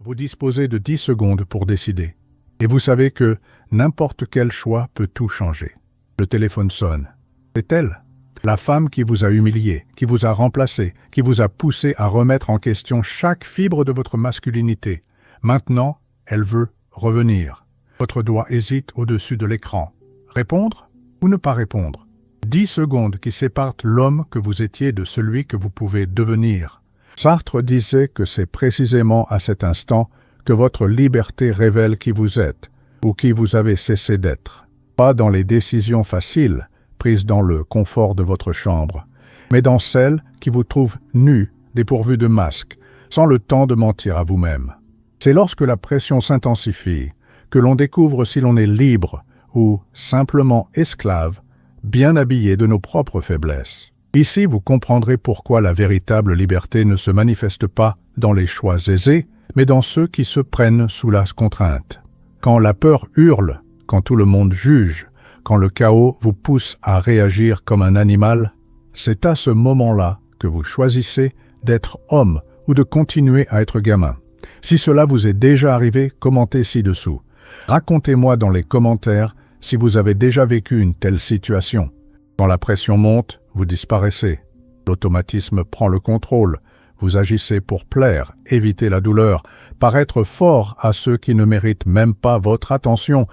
Vous disposez de 10 secondes pour décider. Et vous savez que n'importe quel choix peut tout changer. Le téléphone sonne. C'est elle, la femme qui vous a humilié, qui vous a remplacé, qui vous a poussé à remettre en question chaque fibre de votre masculinité. Maintenant, elle veut revenir. Votre doigt hésite au-dessus de l'écran. Répondre ou ne pas répondre? 10 secondes qui séparent l'homme que vous étiez de celui que vous pouvez devenir. Sartre disait que c'est précisément à cet instant que votre liberté révèle qui vous êtes ou qui vous avez cessé d'être. Pas dans les décisions faciles, prises dans le confort de votre chambre, mais dans celles qui vous trouvent nus, dépourvus de masque, sans le temps de mentir à vous-même. C'est lorsque la pression s'intensifie que l'on découvre si l'on est libre ou simplement esclave, bien habillé de nos propres faiblesses. Ici, vous comprendrez pourquoi la véritable liberté ne se manifeste pas dans les choix aisés, mais dans ceux qui se prennent sous la contrainte. Quand la peur hurle, quand tout le monde juge, quand le chaos vous pousse à réagir comme un animal, c'est à ce moment-là que vous choisissez d'être homme ou de continuer à être gamin. Si cela vous est déjà arrivé, commentez ci-dessous. Racontez-moi dans les commentaires si vous avez déjà vécu une telle situation. Quand la pression monte, vous disparaissez. L'automatisme prend le contrôle. Vous agissez pour plaire, éviter la douleur, paraître fort à ceux qui ne méritent même pas votre attention,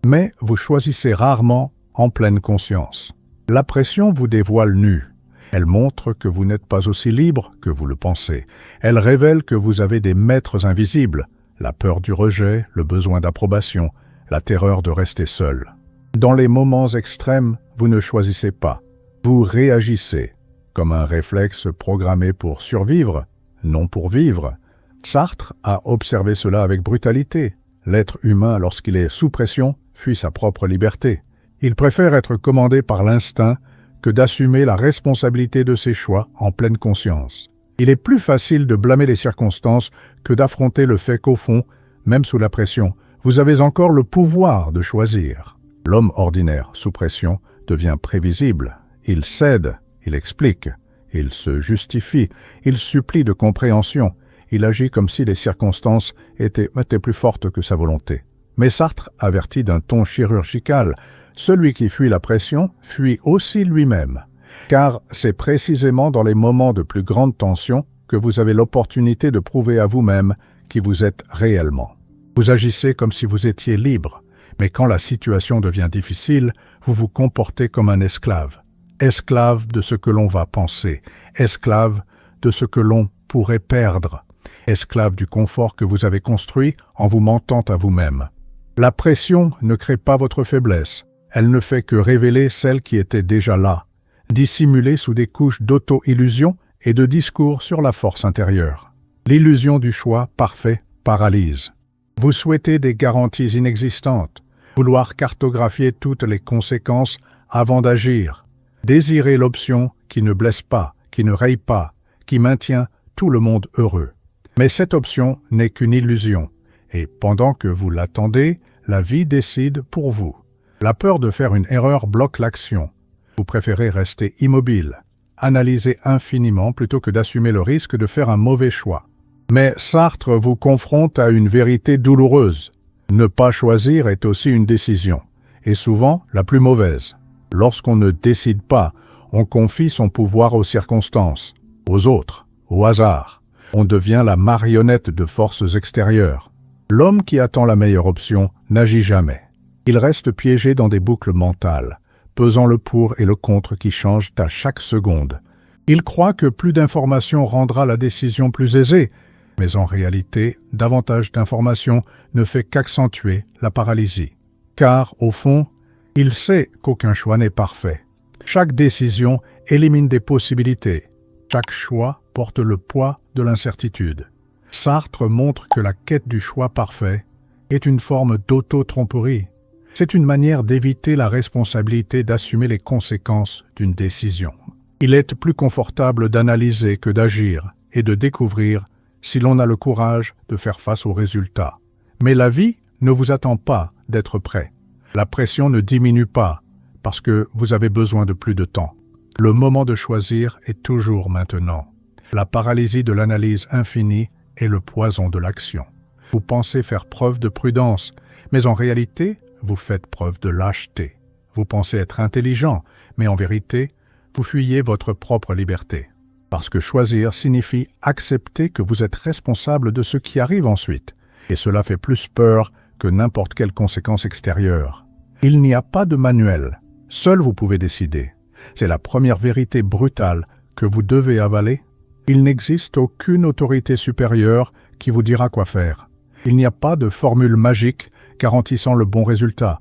mais vous choisissez rarement en pleine conscience. La pression vous dévoile nu. Elle montre que vous n'êtes pas aussi libre que vous le pensez. Elle révèle que vous avez des maîtres invisibles, la peur du rejet, le besoin d'approbation, la terreur de rester seul. Dans les moments extrêmes, vous ne choisissez pas. Vous réagissez, comme un réflexe programmé pour survivre, non pour vivre. Sartre a observé cela avec brutalité. L'être humain, lorsqu'il est sous pression, fuit sa propre liberté. Il préfère être commandé par l'instinct que d'assumer la responsabilité de ses choix en pleine conscience. Il est plus facile de blâmer les circonstances que d'affronter le fait qu'au fond, même sous la pression, vous avez encore le pouvoir de choisir. L'homme ordinaire, sous pression, devient prévisible. Il cède, il explique, il se justifie, il supplie de compréhension. Il agit comme si les circonstances étaient plus fortes que sa volonté. Mais Sartre avertit d'un ton chirurgical. Celui qui fuit la pression fuit aussi lui-même. Car c'est précisément dans les moments de plus grande tension que vous avez l'opportunité de prouver à vous-même qui vous êtes réellement. Vous agissez comme si vous étiez libre, mais quand la situation devient difficile, vous vous comportez comme un esclave. Esclave de ce que l'on va penser, esclave de ce que l'on pourrait perdre, esclave du confort que vous avez construit en vous mentant à vous-même. La pression ne crée pas votre faiblesse, elle ne fait que révéler celle qui était déjà là, dissimulée sous des couches d'auto-illusion et de discours sur la force intérieure. L'illusion du choix parfait paralyse. Vous souhaitez des garanties inexistantes, vouloir cartographier toutes les conséquences avant d'agir, désirer l'option qui ne blesse pas, qui ne raye pas, qui maintient tout le monde heureux. Mais cette option n'est qu'une illusion, et pendant que vous l'attendez, la vie décide pour vous. La peur de faire une erreur bloque l'action. Vous préférez rester immobile, analyser infiniment plutôt que d'assumer le risque de faire un mauvais choix. Mais Sartre vous confronte à une vérité douloureuse. Ne pas choisir est aussi une décision, et souvent la plus mauvaise. Lorsqu'on ne décide pas, on confie son pouvoir aux circonstances, aux autres, au hasard. On devient la marionnette de forces extérieures. L'homme qui attend la meilleure option n'agit jamais. Il reste piégé dans des boucles mentales, pesant le pour et le contre qui changent à chaque seconde. Il croit que plus d'informations rendra la décision plus aisée, mais en réalité, davantage d'informations ne fait qu'accentuer la paralysie. Car, au fond, il sait qu'aucun choix n'est parfait. Chaque décision élimine des possibilités. Chaque choix porte le poids de l'incertitude. Sartre montre que la quête du choix parfait est une forme d'auto-tromperie. C'est une manière d'éviter la responsabilité d'assumer les conséquences d'une décision. Il est plus confortable d'analyser que d'agir et de découvrir si l'on a le courage de faire face aux résultats. Mais la vie ne vous attend pas d'être prêt. La pression ne diminue pas parce que vous avez besoin de plus de temps. Le moment de choisir est toujours maintenant. La paralysie de l'analyse infinie est le poison de l'action. Vous pensez faire preuve de prudence, mais en réalité, vous faites preuve de lâcheté. Vous pensez être intelligent, mais en vérité, vous fuyez votre propre liberté. Parce que choisir signifie accepter que vous êtes responsable de ce qui arrive ensuite, et cela fait plus peur que n'importe quelle conséquence extérieure. Il n'y a pas de manuel, seul vous pouvez décider. C'est la première vérité brutale que vous devez avaler. Il n'existe aucune autorité supérieure qui vous dira quoi faire. Il n'y a pas de formule magique garantissant le bon résultat.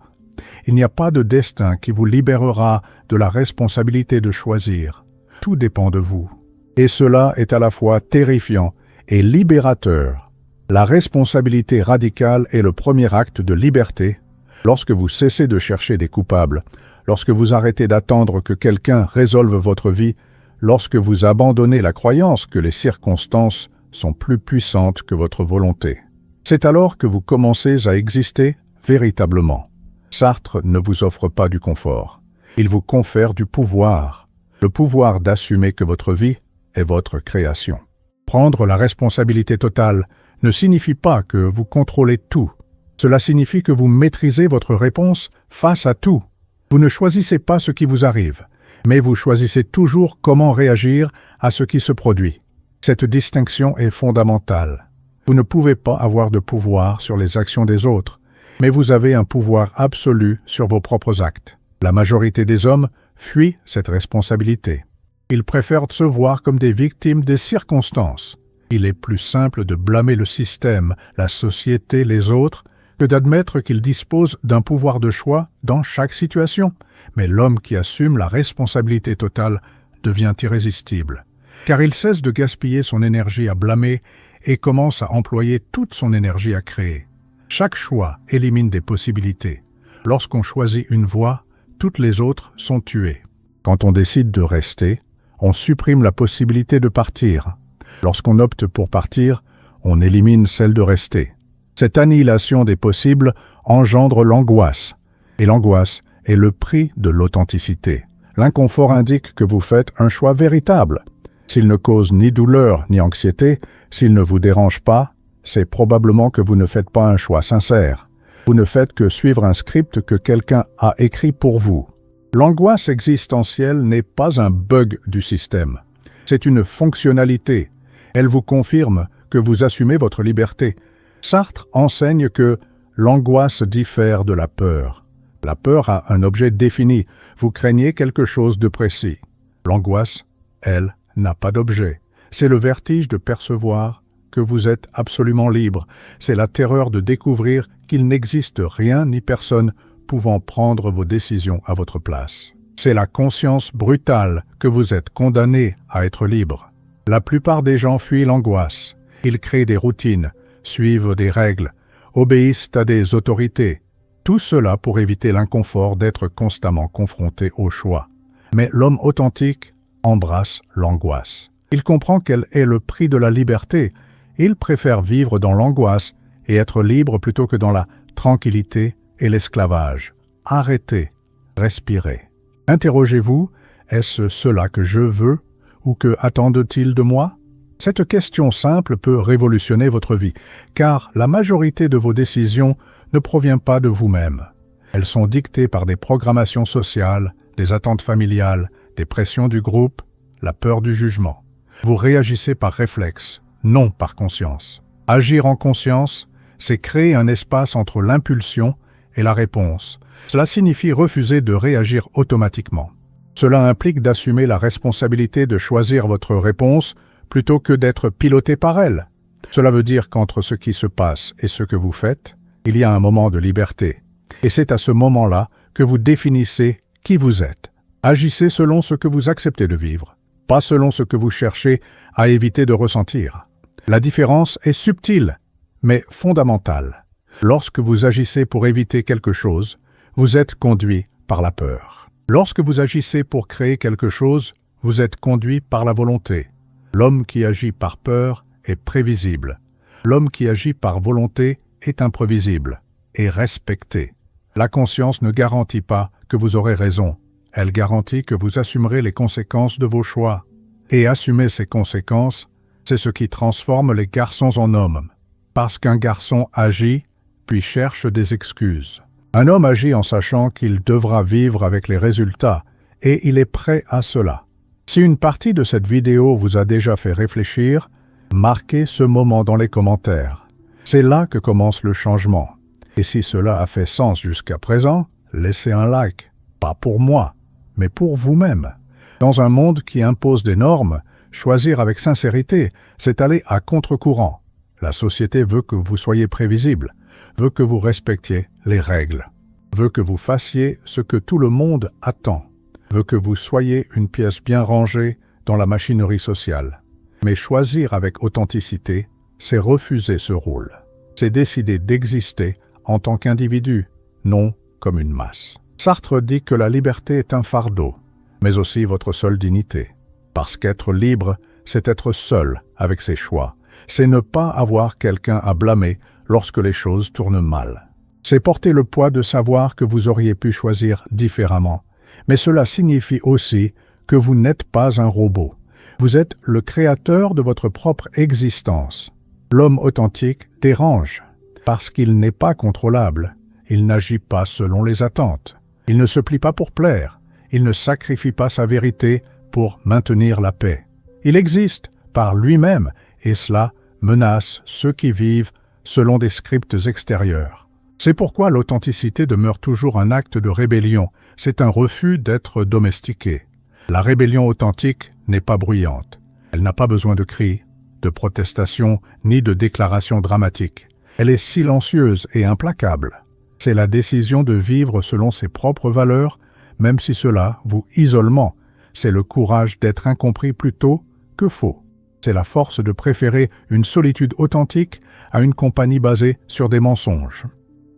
Il n'y a pas de destin qui vous libérera de la responsabilité de choisir. Tout dépend de vous. Et cela est à la fois terrifiant et libérateur. La responsabilité radicale est le premier acte de liberté. Lorsque vous cessez de chercher des coupables, lorsque vous arrêtez d'attendre que quelqu'un résolve votre vie, lorsque vous abandonnez la croyance que les circonstances sont plus puissantes que votre volonté. C'est alors que vous commencez à exister véritablement. Sartre ne vous offre pas du confort. Il vous confère du pouvoir. Le pouvoir d'assumer que votre vie est votre création. Prendre la responsabilité totale ne signifie pas que vous contrôlez tout. Cela signifie que vous maîtrisez votre réponse face à tout. Vous ne choisissez pas ce qui vous arrive, mais vous choisissez toujours comment réagir à ce qui se produit. Cette distinction est fondamentale. Vous ne pouvez pas avoir de pouvoir sur les actions des autres, mais vous avez un pouvoir absolu sur vos propres actes. La majorité des hommes fuient cette responsabilité. Ils préfèrent se voir comme des victimes des circonstances. Il est plus simple de blâmer le système, la société, les autres, que d'admettre qu'ils disposent d'un pouvoir de choix dans chaque situation. Mais l'homme qui assume la responsabilité totale devient irrésistible, car il cesse de gaspiller son énergie à blâmer et commence à employer toute son énergie à créer. Chaque choix élimine des possibilités. Lorsqu'on choisit une voie, toutes les autres sont tuées. Quand on décide de rester, on supprime la possibilité de partir. Lorsqu'on opte pour partir, on élimine celle de rester. Cette annihilation des possibles engendre l'angoisse. Et l'angoisse est le prix de l'authenticité. L'inconfort indique que vous faites un choix véritable. S'il ne cause ni douleur ni anxiété, s'il ne vous dérange pas, c'est probablement que vous ne faites pas un choix sincère. Vous ne faites que suivre un script que quelqu'un a écrit pour vous. L'angoisse existentielle n'est pas un bug du système. C'est une fonctionnalité. Elle vous confirme que vous assumez votre liberté. Sartre enseigne que l'angoisse diffère de la peur. La peur a un objet défini. Vous craignez quelque chose de précis. L'angoisse, elle, n'a pas d'objet. C'est le vertige de percevoir que vous êtes absolument libre. C'est la terreur de découvrir qu'il n'existe rien ni personne pouvant prendre vos décisions à votre place. C'est la conscience brutale que vous êtes condamné à être libre. La plupart des gens fuient l'angoisse. Ils créent des routines, suivent des règles, obéissent à des autorités. Tout cela pour éviter l'inconfort d'être constamment confronté au choix. Mais l'homme authentique embrasse l'angoisse. Il comprend quel est le prix de la liberté. Il préfère vivre dans l'angoisse et être libre plutôt que dans la tranquillité et l'esclavage. Arrêtez, respirez. Interrogez-vous, est-ce cela que je veux ou que attendent-ils de moi? Cette question simple peut révolutionner votre vie, car la majorité de vos décisions ne provient pas de vous-même. Elles sont dictées par des programmations sociales, des attentes familiales, des pressions du groupe, la peur du jugement. Vous réagissez par réflexe, non par conscience. Agir en conscience, c'est créer un espace entre l'impulsion et la réponse. Cela signifie refuser de réagir automatiquement. Cela implique d'assumer la responsabilité de choisir votre réponse plutôt que d'être piloté par elle. Cela veut dire qu'entre ce qui se passe et ce que vous faites, il y a un moment de liberté. Et c'est à ce moment-là que vous définissez qui vous êtes. Agissez selon ce que vous acceptez de vivre, pas selon ce que vous cherchez à éviter de ressentir. La différence est subtile, mais fondamentale. Lorsque vous agissez pour éviter quelque chose, vous êtes conduit par la peur. Lorsque vous agissez pour créer quelque chose, vous êtes conduit par la volonté. L'homme qui agit par peur est prévisible. L'homme qui agit par volonté est imprévisible et respecté. La conscience ne garantit pas que vous aurez raison. Elle garantit que vous assumerez les conséquences de vos choix. Et assumer ces conséquences, c'est ce qui transforme les garçons en hommes. Parce qu'un garçon agit, puis cherche des excuses. Un homme agit en sachant qu'il devra vivre avec les résultats, et il est prêt à cela. Si une partie de cette vidéo vous a déjà fait réfléchir, marquez ce moment dans les commentaires. C'est là que commence le changement. Et si cela a fait sens jusqu'à présent, laissez un like. Pas pour moi, mais pour vous-même. Dans un monde qui impose des normes, choisir avec sincérité, c'est aller à contre-courant. La société veut que vous soyez prévisible, veut que vous respectiez les règles, veut que vous fassiez ce que tout le monde attend, veut que vous soyez une pièce bien rangée dans la machinerie sociale. Mais choisir avec authenticité, c'est refuser ce rôle. C'est décider d'exister en tant qu'individu, non comme une masse. Sartre dit que la liberté est un fardeau, mais aussi votre seule dignité. Parce qu'être libre, c'est être seul avec ses choix. C'est ne pas avoir quelqu'un à blâmer lorsque les choses tournent mal. C'est porter le poids de savoir que vous auriez pu choisir différemment. Mais cela signifie aussi que vous n'êtes pas un robot. Vous êtes le créateur de votre propre existence. L'homme authentique dérange, parce qu'il n'est pas contrôlable. Il n'agit pas selon les attentes. Il ne se plie pas pour plaire. Il ne sacrifie pas sa vérité pour maintenir la paix. Il existe par lui-même, et cela menace ceux qui vivent selon des scripts extérieurs. C'est pourquoi l'authenticité demeure toujours un acte de rébellion. C'est un refus d'être domestiqué. La rébellion authentique n'est pas bruyante. Elle n'a pas besoin de cris, de protestations, ni de déclarations dramatiques. Elle est silencieuse et implacable. C'est la décision de vivre selon ses propres valeurs, même si cela vous isolement. C'est le courage d'être incompris plutôt que faux. C'est la force de préférer une solitude authentique à une compagnie basée sur des mensonges.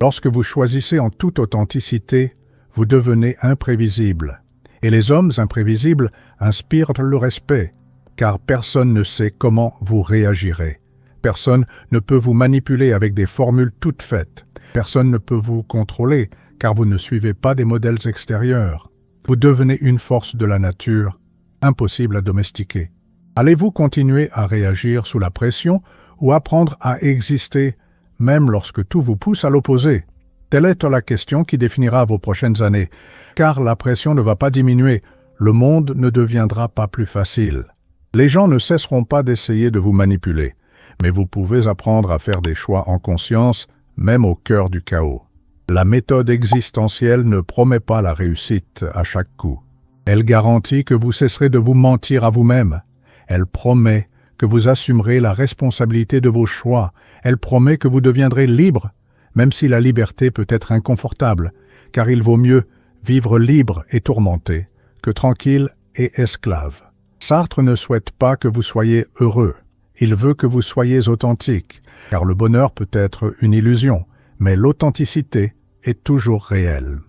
Lorsque vous choisissez en toute authenticité, vous devenez imprévisible. Et les hommes imprévisibles inspirent le respect, car personne ne sait comment vous réagirez. Personne ne peut vous manipuler avec des formules toutes faites. Personne ne peut vous contrôler, car vous ne suivez pas des modèles extérieurs. Vous devenez une force de la nature, impossible à domestiquer. Allez-vous continuer à réagir sous la pression ou apprendre à exister même lorsque tout vous pousse à l'opposé? Telle est la question qui définira vos prochaines années, car la pression ne va pas diminuer, le monde ne deviendra pas plus facile. Les gens ne cesseront pas d'essayer de vous manipuler, mais vous pouvez apprendre à faire des choix en conscience, même au cœur du chaos. La méthode existentielle ne promet pas la réussite à chaque coup. Elle garantit que vous cesserez de vous mentir à vous-même. Elle promet que vous assumerez la responsabilité de vos choix. Elle promet que vous deviendrez libre, même si la liberté peut être inconfortable, car il vaut mieux vivre libre et tourmenté que tranquille et esclave. Sartre ne souhaite pas que vous soyez heureux. Il veut que vous soyez authentique, car le bonheur peut être une illusion, mais l'authenticité est toujours réelle.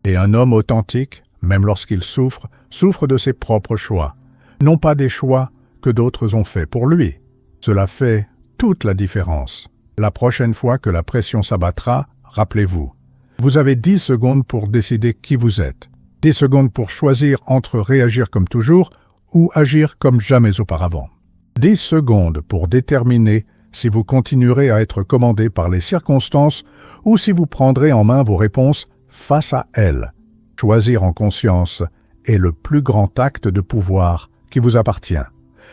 Et un homme authentique, même lorsqu'il souffre, souffre de ses propres choix, non pas des choix que d'autres ont faits pour lui. Cela fait toute la différence. La prochaine fois que la pression s'abattra, rappelez-vous, vous avez 10 secondes pour décider qui vous êtes. 10 secondes pour choisir entre réagir comme toujours ou agir comme jamais auparavant. 10 secondes pour déterminer si vous continuerez à être commandé par les circonstances ou si vous prendrez en main vos réponses face à elles. Choisir en conscience est le plus grand acte de pouvoir qui vous appartient.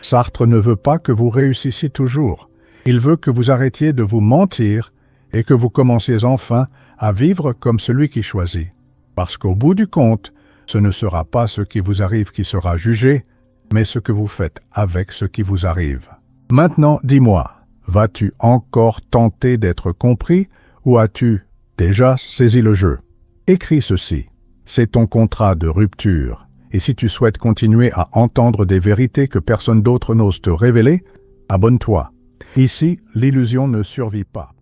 Sartre ne veut pas que vous réussissiez toujours. Il veut que vous arrêtiez de vous mentir et que vous commenciez enfin à vivre comme celui qui choisit. Parce qu'au bout du compte, ce ne sera pas ce qui vous arrive qui sera jugé, mais ce que vous faites avec ce qui vous arrive. Maintenant, dis-moi, vas-tu encore tenter d'être compris ou as-tu déjà saisi le jeu? Écris ceci. C'est ton contrat de rupture. Et si tu souhaites continuer à entendre des vérités que personne d'autre n'ose te révéler, abonne-toi. Ici, l'illusion ne survit pas.